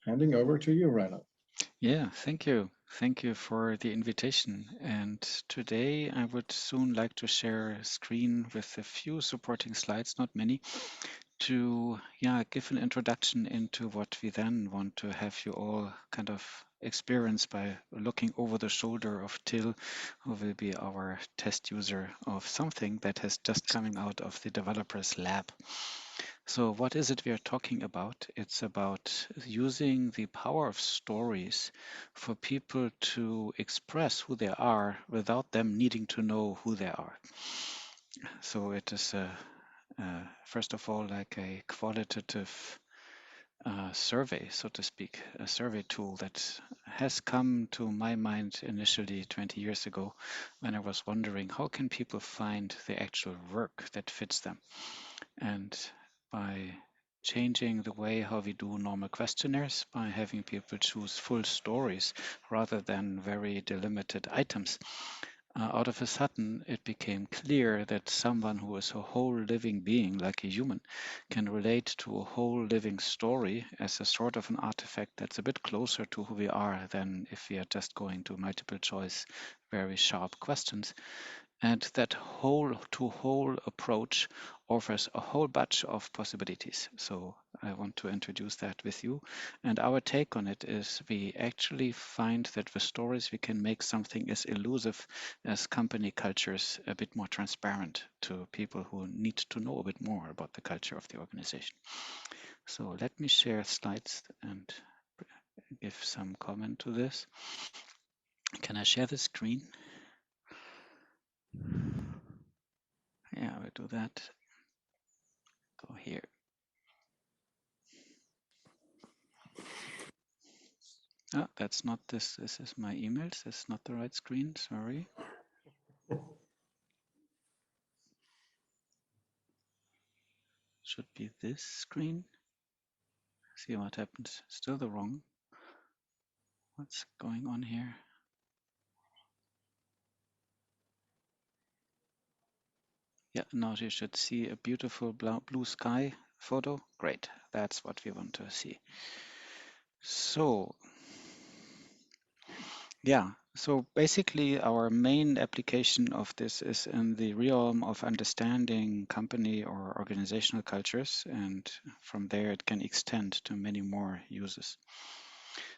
handing over to you, Rainer. Yeah, thank you. Thank you for the invitation. And today I would soon like to share a screen with a few supporting slides, not many, to give an introduction into what we then want to have you all kind of experience by looking over the shoulder of Till, who will be our test user of something that has just coming out of the developer's lab. So what is it we are talking about? It's about using the power of stories for people to express who they are without them needing to know who they are. So it is first of all like a qualitative survey, so to speak, a survey tool that has come to my mind initially 20 years ago when I was wondering how can people find the actual work that fits them. And by changing the way how we do normal questionnaires, by having people choose full stories rather than very delimited items, out of a sudden it became clear that someone who is a whole living being, like a human, can relate to a whole living story as a sort of an artifact that's a bit closer to who we are than if we are just going to multiple choice, very sharp questions. And that whole to whole approach offers a whole bunch of possibilities. So I want to introduce that with you. And our take on it is we actually find that with stories we can make something as elusive as company cultures a bit more transparent to people who need to know a bit more about the culture of the organization. So let me share slides and give some comment to this. Can I share the screen? Yeah, we'll do that. Go here. Ah, that's not this. This is my emails. This is not the right screen. Sorry. Should be this screen. See what happens. Still the wrong. What's going on here? Yeah, now you should see a beautiful blue sky photo. Great. That's what we want to see. So, yeah. So basically, our main application of this is in the realm of understanding company or organizational cultures, and from there it can extend to many more uses.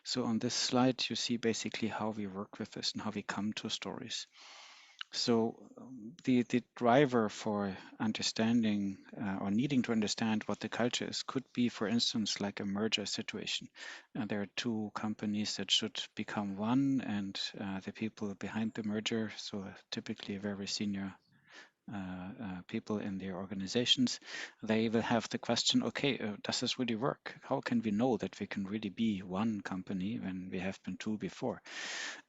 So on this slide, you see basically how we work with this and how we come to stories. So the driver for understanding or needing to understand what the culture is could be, for instance, like a merger situation. There are two companies that should become one, and the people behind the merger, so typically very senior people in their organizations, they will have the question, okay, does this really work? How can we know that we can really be one company when we have been two before?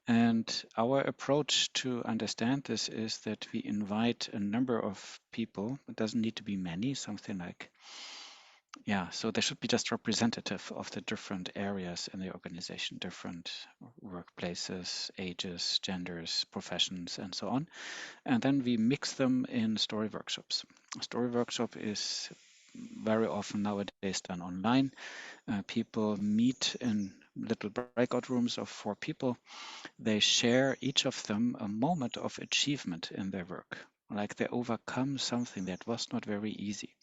And our approach to understand this is that we invite a number of people. It doesn't need to be many, something like, so they should be just representative of the different areas in the organization, different workplaces, ages, genders, professions, and so on. And then we mix them in story workshops. A story workshop is very often nowadays done online. People meet in little breakout rooms of 4 people. They share, each of them, a moment of achievement in their work, like they overcome something that was not very easy.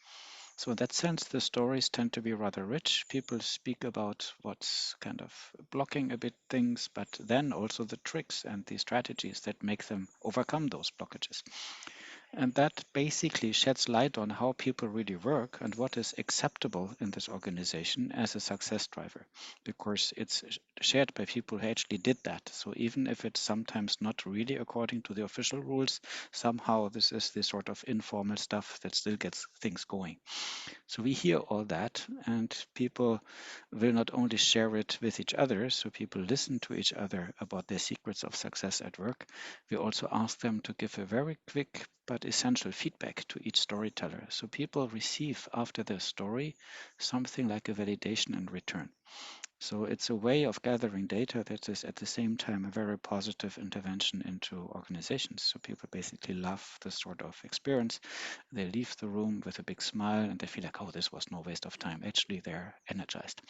So in that sense, the stories tend to be rather rich. People speak about what's kind of blocking a bit things, but then also the tricks and the strategies that make them overcome those blockages. And that basically sheds light on how people really work and what is acceptable in this organization as a success driver, because it's shared by people who actually did that. So even if it's sometimes not really according to the official rules, somehow this is the sort of informal stuff that still gets things going. So we hear all that, and people will not only share it with each other, so people listen to each other about their secrets of success at work. We also ask them to give a very quick but essential feedback to each storyteller. So people receive after their story something like a validation in return. So it's a way of gathering data that is at the same time a very positive intervention into organizations. So people basically love this sort of experience. They leave the room with a big smile and they feel like, oh, this was no waste of time. Actually, they're energized.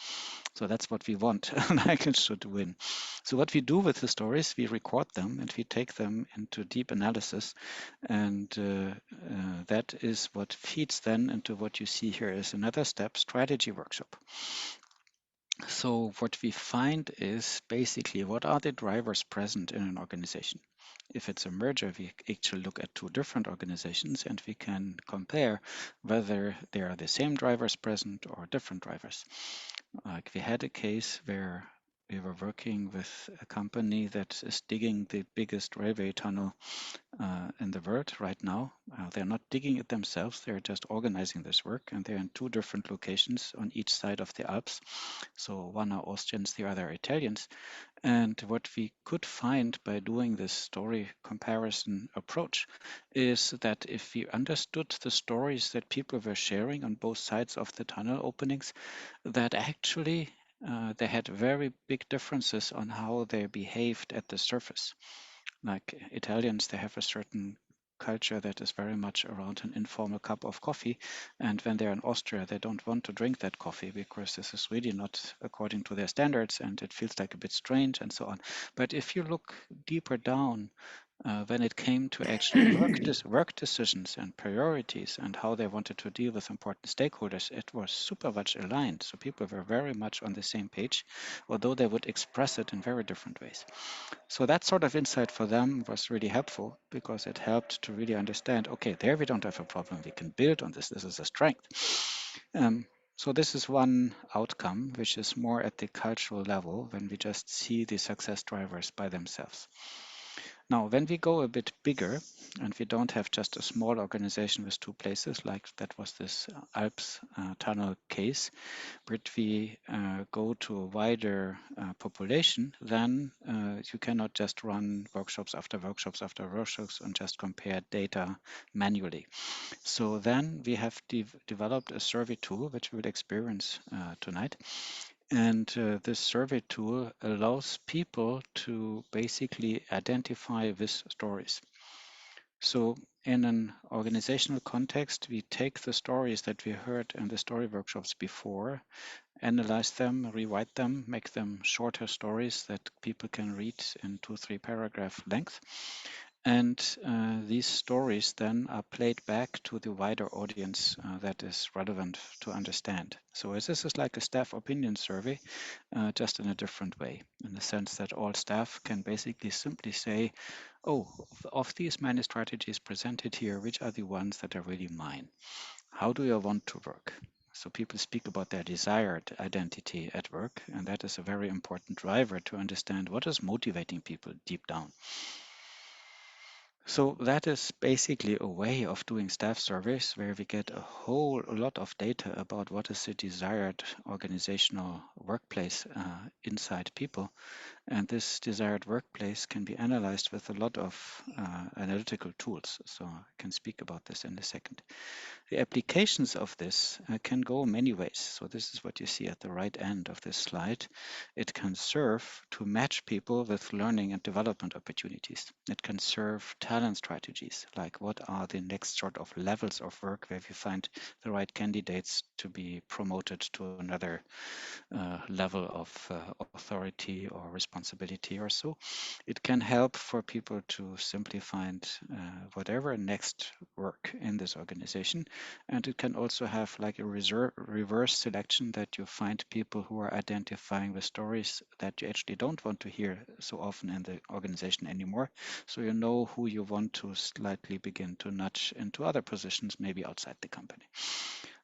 So that's what we want. Like it should win. So what we do with the stories, we record them and we take them into deep analysis. And that is what feeds then into what you see here is another step, strategy workshop. So what we find is basically what are the drivers present in an organization. If it's a merger, we actually look at two different organizations and we can compare whether there are the same drivers present or different drivers. Like we had a case where we were working with a company that is digging the biggest railway tunnel in the world right now. They're not digging it themselves, they're just organizing this work, and they're in two different locations on each side of the Alps. So one are Austrians, the other are Italians. And what we could find by doing this story comparison approach is that if we understood the stories that people were sharing on both sides of the tunnel openings, that actually they had very big differences on how they behaved at the surface. Like Italians, they have a certain culture that is very much around an informal cup of coffee. And when they're in Austria, they don't want to drink that coffee because this is really not according to their standards and it feels like a bit strange and so on. But if you look deeper down, when it came to actually work decisions and priorities and how they wanted to deal with important stakeholders, it was super much aligned. So people were very much on the same page, although they would express it in very different ways. So that sort of insight for them was really helpful because it helped to really understand, okay, there we don't have a problem. We can build on this. This is a strength. So this is one outcome, which is more at the cultural level when we just see the success drivers by themselves. Now, when we go a bit bigger and we don't have just a small organization with two places, like that was this Alps tunnel case, but we go to a wider population, then you cannot just run workshops after workshops after workshops and just compare data manually. So then we have developed a survey tool, which we'll experience tonight. And this survey tool allows people to basically identify with stories. So in an organizational context, we take the stories that we heard in the story workshops before, analyze them, rewrite them, make them shorter stories that people can read in 2-3 paragraph length. And these stories then are played back to the wider audience that is relevant to understand. So this is like a staff opinion survey, just in a different way, in the sense that all staff can basically simply say, oh, of these many strategies presented here, which are the ones that are really mine? How do you want to work? So people speak about their desired identity at work, and that is a very important driver to understand what is motivating people deep down. So that is basically a way of doing staff surveys where we get a whole lot of data about what is the desired organizational workplace inside people. And this desired workplace can be analyzed with a lot of analytical tools. So I can speak about this in a second. The applications of this can go many ways. So this is what you see at the right end of this slide. It can serve to match people with learning and development opportunities. It can serve talent strategies, like what are the next sort of levels of work where we find the right candidates to be promoted to another level of authority or responsibility or so. It can help for people to simply find whatever next work in this organization. And it can also have like a reverse selection that you find people who are identifying with stories that you actually don't want to hear so often in the organization anymore. So you know who you want to slightly begin to nudge into other positions, maybe outside the company.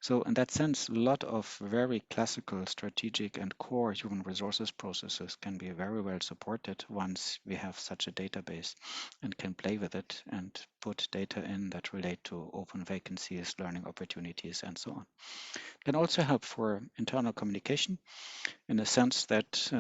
So in that sense, a lot of very classical strategic and core human resources processes can be very well supported once we have such a database and can play with it and put data in that relate to open vacancies, learning opportunities, and so on. Can also help for internal communication in the sense that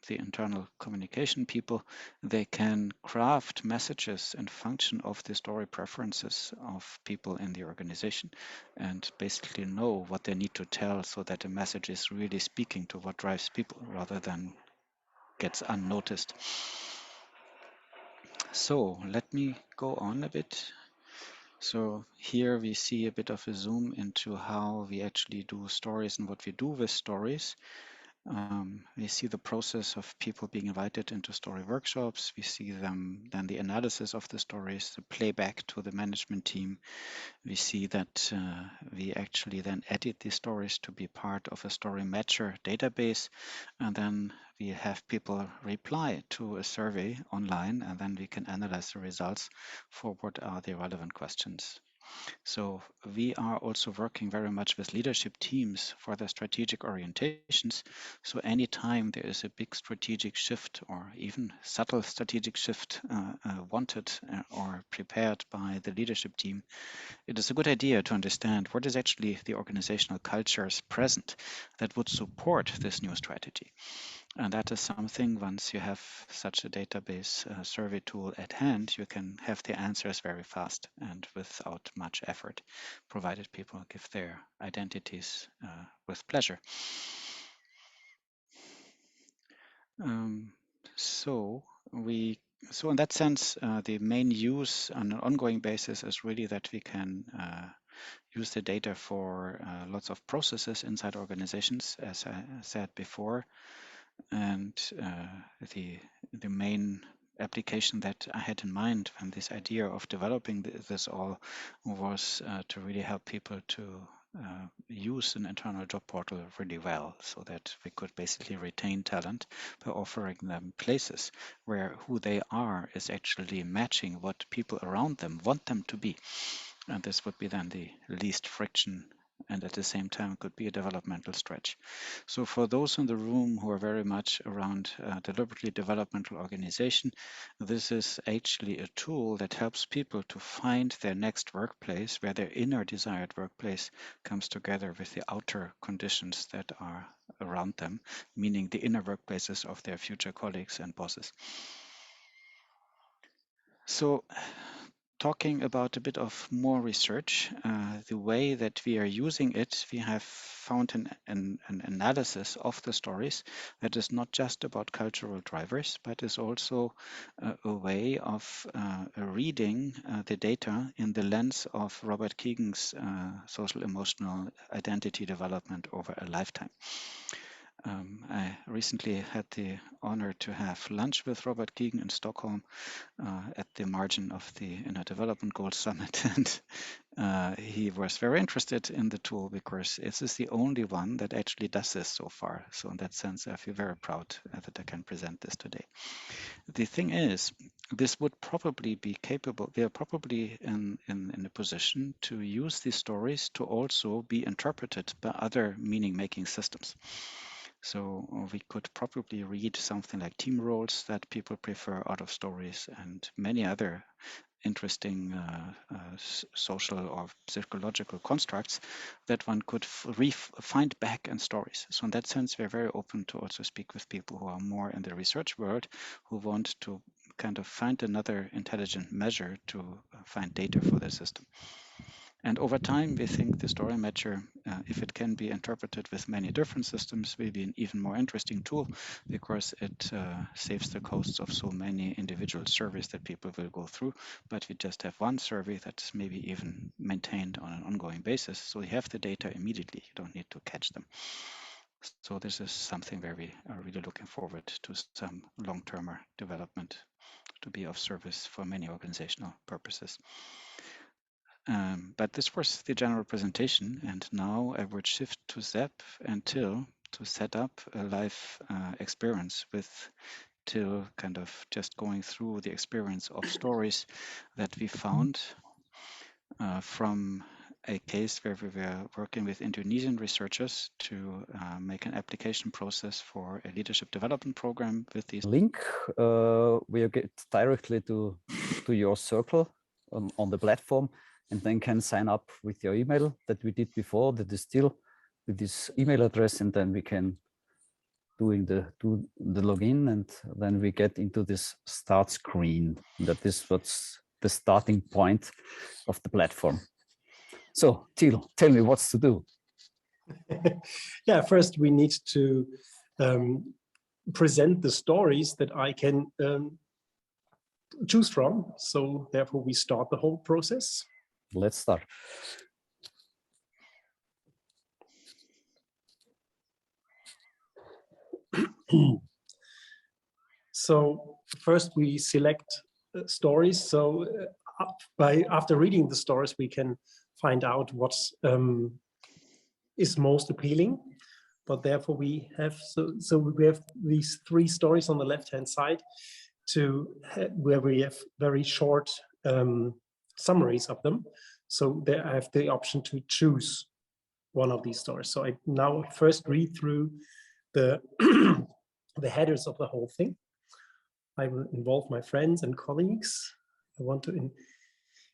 the internal communication people, they can craft messages and function of the story preferences of people in the organization and basically know what they need to tell so that the message is really speaking to what drives people rather than gets unnoticed. So let me go on a bit. So here we see a bit of a zoom into how we actually do stories and what we do with stories. We see the process of people being invited into story workshops. We see them then the analysis of the stories, the playback to the management team. We see that we actually then edit these stories to be part of a story matcher database. And then we have people reply to a survey online, and then we can analyze the results for what are the relevant questions. So we are also working very much with leadership teams for their strategic orientations. So anytime there is a big strategic shift or even subtle strategic shift wanted or prepared by the leadership team, it is a good idea to understand what is actually the organizational cultures present that would support this new strategy. And that is something, once you have such a database survey tool at hand, you can have the answers very fast and without much effort, provided people give their identities with pleasure. So in that sense, the main use on an ongoing basis is really that we can use the data for lots of processes inside organizations, as I said before. And the main application that I had in mind when this idea of developing this all was to really help people to use an internal job portal really well, so that we could basically retain talent by offering them places where who they are is actually matching what people around them want them to be. And this would be then the least friction and at the same time could be a developmental stretch. So for those in the room who are very much around deliberately developmental organization, this is actually a tool that helps people to find their next workplace where their inner desired workplace comes together with the outer conditions that are around them, meaning the inner workplaces of their future colleagues and bosses. So talking about a bit of more research, the way that we are using it, we have found an analysis of the stories that is not just about cultural drivers, but is also a way of reading the data in the lens of Robert Keegan's social emotional identity development over a lifetime. I recently had the honor to have lunch with Robert Keegan in Stockholm at the margin of the Inner Development Goals Summit. And he was very interested in the tool because this is the only one that actually does this so far. So in that sense, I feel very proud that I can present this today. The thing is, this would probably be capable, we are probably in a position to use these stories to also be interpreted by other meaning-making systems. So we could probably read something like team roles that people prefer out of stories and many other interesting social or psychological constructs that one could find back in stories. So in that sense, we're very open to also speak with people who are more in the research world, who want to kind of find another intelligent measure to find data for the system. And over time, we think the story matcher, if it can be interpreted with many different systems, will be an even more interesting tool because it saves the costs of so many individual surveys that people will go through. But we just have one survey that's maybe even maintained on an ongoing basis. So you have the data immediately. You don't need to catch them. So this is something where we are really looking forward to some long-term development to be of service for many organizational purposes. But this was the general presentation, and now I would shift to Sepp and Till to set up a live experience with Till kind of just going through the experience of stories that we found from a case where we were working with Indonesian researchers to make an application process for a leadership development program with these link will get directly to your circle on the platform, and then can sign up with your email that we did before, that is still with this email address, and then we can do the login, and then we get into this start screen. That is what's the starting point of the platform. So Till, tell me what's to do. Yeah, first we need to present the stories that I can choose from. So therefore we start the whole process. Let's start. So first we select stories. So after reading the stories, we can find out what is most appealing. But therefore we have we have these 3 stories on the left-hand side where we have very short summaries of them. So there I have the option to choose one of these stories. So I now first read through the the headers of the whole thing. I will involve my friends and colleagues. I want to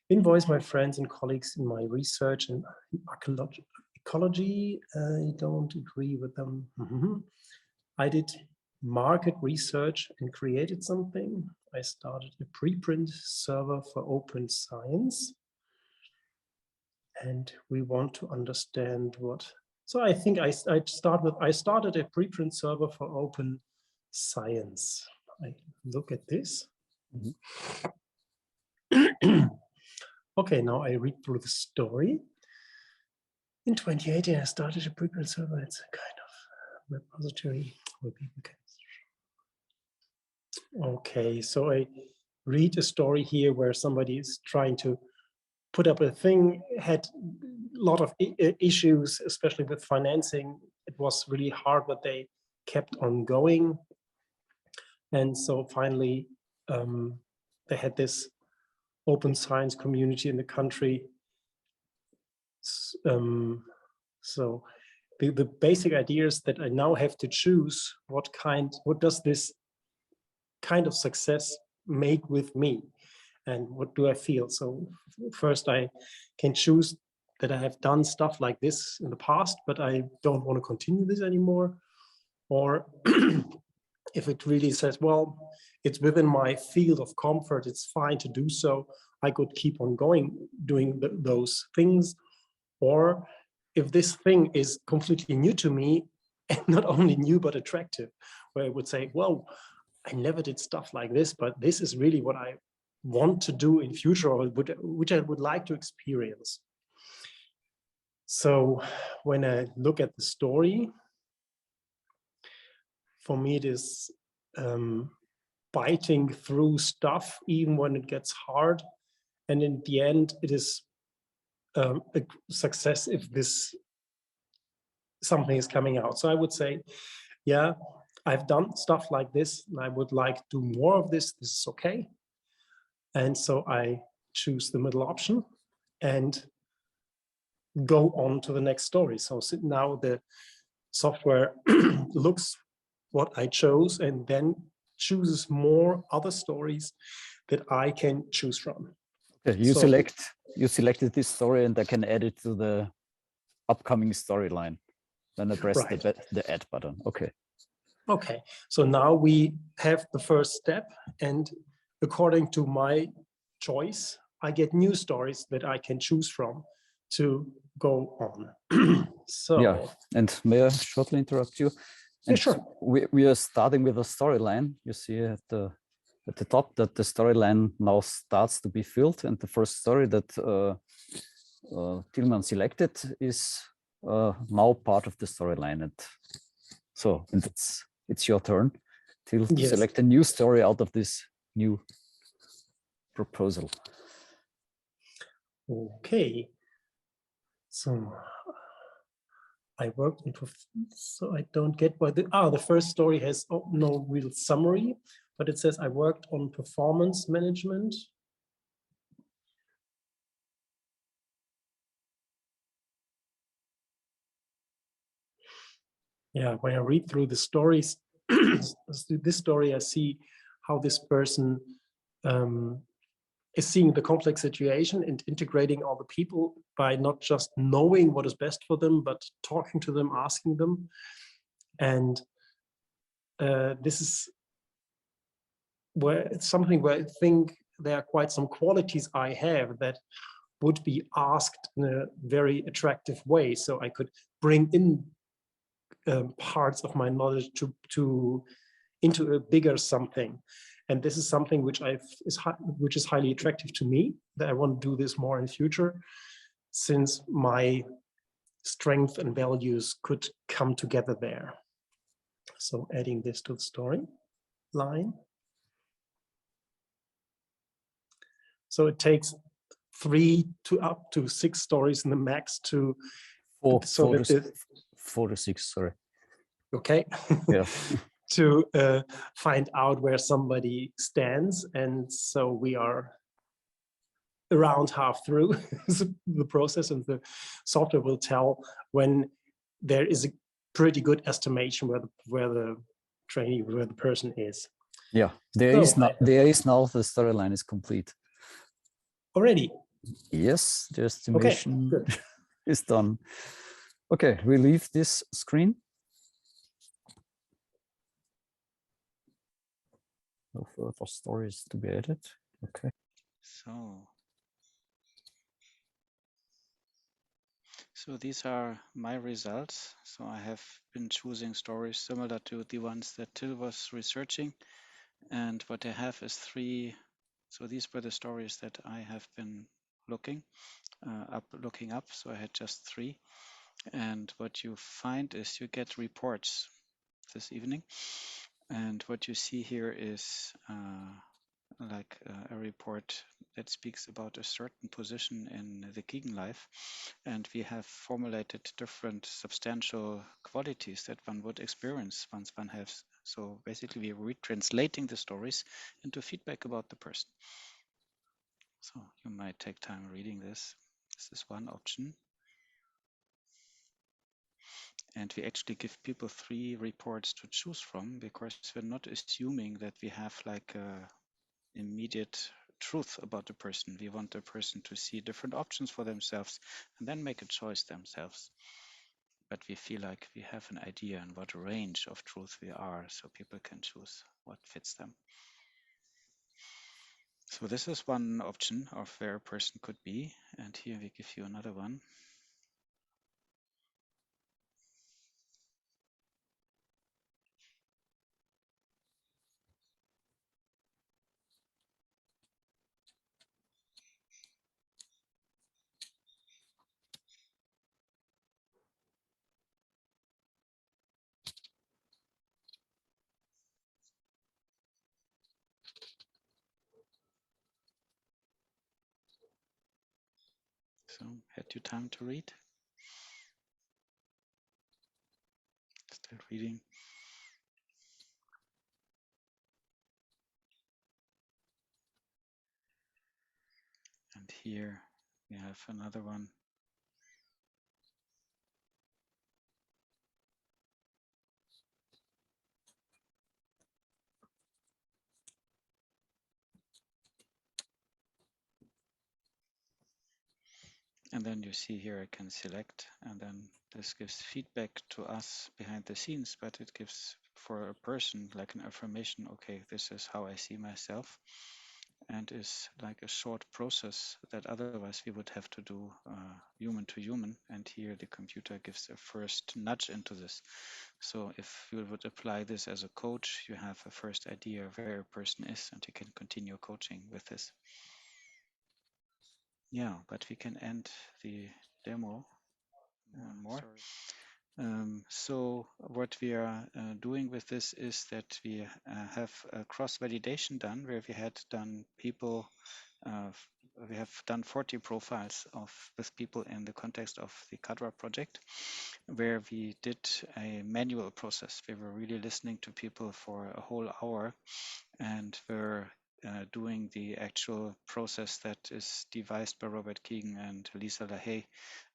invoice my friends and colleagues in my research and ecology. I don't agree with them. I did market research and created something. I started a preprint server for open science. And we want to understand what. So I think I started a preprint server for open science. I look at this. Okay, now I read through the story. In 2018, I started a preprint server. It's a kind of repository where people can. Okay, so I read a story here where somebody is trying to put up a thing, had a lot of issues, especially with financing. It was really hard, but they kept on going. And so finally, they had this open science community in the country. So the basic idea is that I now have to choose what does this kind of success make with me, and what do I feel? So first I can choose that I have done stuff like this in the past, but I don't want to continue this anymore. Or if it really says, well, it's within my field of comfort, it's fine to do so, I could keep on doing those things. Or if this thing is completely new to me, and not only new, but attractive, where I would say, well, I never did stuff like this, but this is really what I want to do in future, or which I would like to experience. So when I look at the story, for me it is biting through stuff even when it gets hard, and in the end it is a success if something is coming out. So I would say, yeah, I've done stuff like this and I would like to do more of this. This is okay. And so I choose the middle option and go on to the next story. So now the software looks what I chose and then chooses more other stories that I can choose from. Okay, you selected this story and I can add it to the upcoming storyline. Then I press the add button. Okay. Okay, so now we have the first step, and according to my choice, I get new stories that I can choose from to go on. So yeah, and may I shortly interrupt you? And yeah, sure. We are starting with a storyline. You see at the top that the storyline now starts to be filled, and the first story that Tillman selected is now part of the storyline. And so it's your turn to select a new story out of this new proposal. Okay, so I worked on, so I don't get why the first story has no real summary, but it says I worked on performance management. Yeah, when I read through the stories, this story, I see how this person is seeing the complex situation and integrating all the people by not just knowing what is best for them, but talking to them, asking them. And this is where it's something where I think there are quite some qualities I have that would be asked in a very attractive way. So I could bring in parts of my knowledge into a bigger something. And this is something which which is highly attractive to me, that I want to do this more in future, since my strength and values could come together there. So adding this to the story line. So it takes 3 to up to 6 stories in the max to Four to six, sorry. Okay. Yeah. To find out where somebody stands. And so we are around half through the process, and the software will tell when there is a pretty good estimation where the trainee, where the person is. Yeah, there is now the storyline is complete. Already? Yes, the estimation is done. Okay, we leave this screen. No further stories to be added. Okay. So these are my results. So I have been choosing stories similar to the ones that Till was researching. And what I have is 3. So these were the stories that I have been looking up. So I had just 3. And what you find is you get reports this evening. And what you see here is like a report that speaks about a certain position in the Gegenlife. And we have formulated different substantial qualities that one would experience once one has. So basically we're retranslating the stories into feedback about the person. So you might take time reading this. This is one option. And we actually give people 3 reports to choose from, because we're not assuming that we have like a immediate truth about the person. We want the person to see different options for themselves and then make a choice themselves. But we feel like we have an idea on what range of truth we are, so people can choose what fits them. So this is one option of where a person could be. And here we give you another one. So had you time to read? Still reading. And here we have another one. And then you see here I can select, and then this gives feedback to us behind the scenes, but it gives for a person like an affirmation, okay, this is how I see myself, and is like a short process that otherwise we would have to do human to human. And here the computer gives a first nudge into this. So if you would apply this as a coach, you have a first idea of where a person is, and you can continue coaching with this. Yeah, but we can end the demo more. So what we are doing with this is that we have a cross-validation done, where we had done people, we have done 40 profiles with people in the context of the Cadra project, where we did a manual process. We were really listening to people for a whole hour, and were doing the actual process that is devised by Robert Keegan and Lisa LaHaye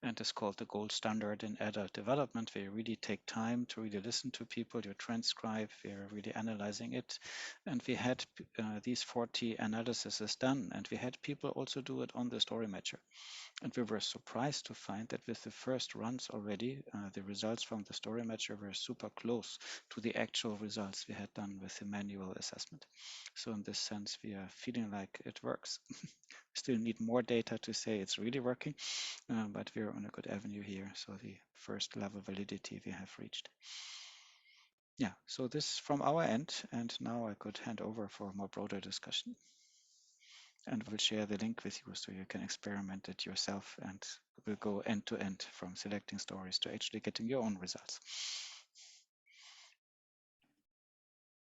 and is called the gold standard in adult development, where you really take time to really listen to people, you transcribe, we're really analyzing it. And we had these 40 analyses done, and we had people also do it on the story matcher. And we were surprised to find that with the first runs already, the results from the story matcher were super close to the actual results we had done with the manual assessment. So in this sense, we are feeling like it works. Still need more data to say it's really working, but we're on a good avenue here. So the first level validity we have reached. Yeah, so this from our end, and now I could hand over for a more broader discussion. And we'll share the link with you so you can experiment it yourself, and we'll go end to end from selecting stories to actually getting your own results.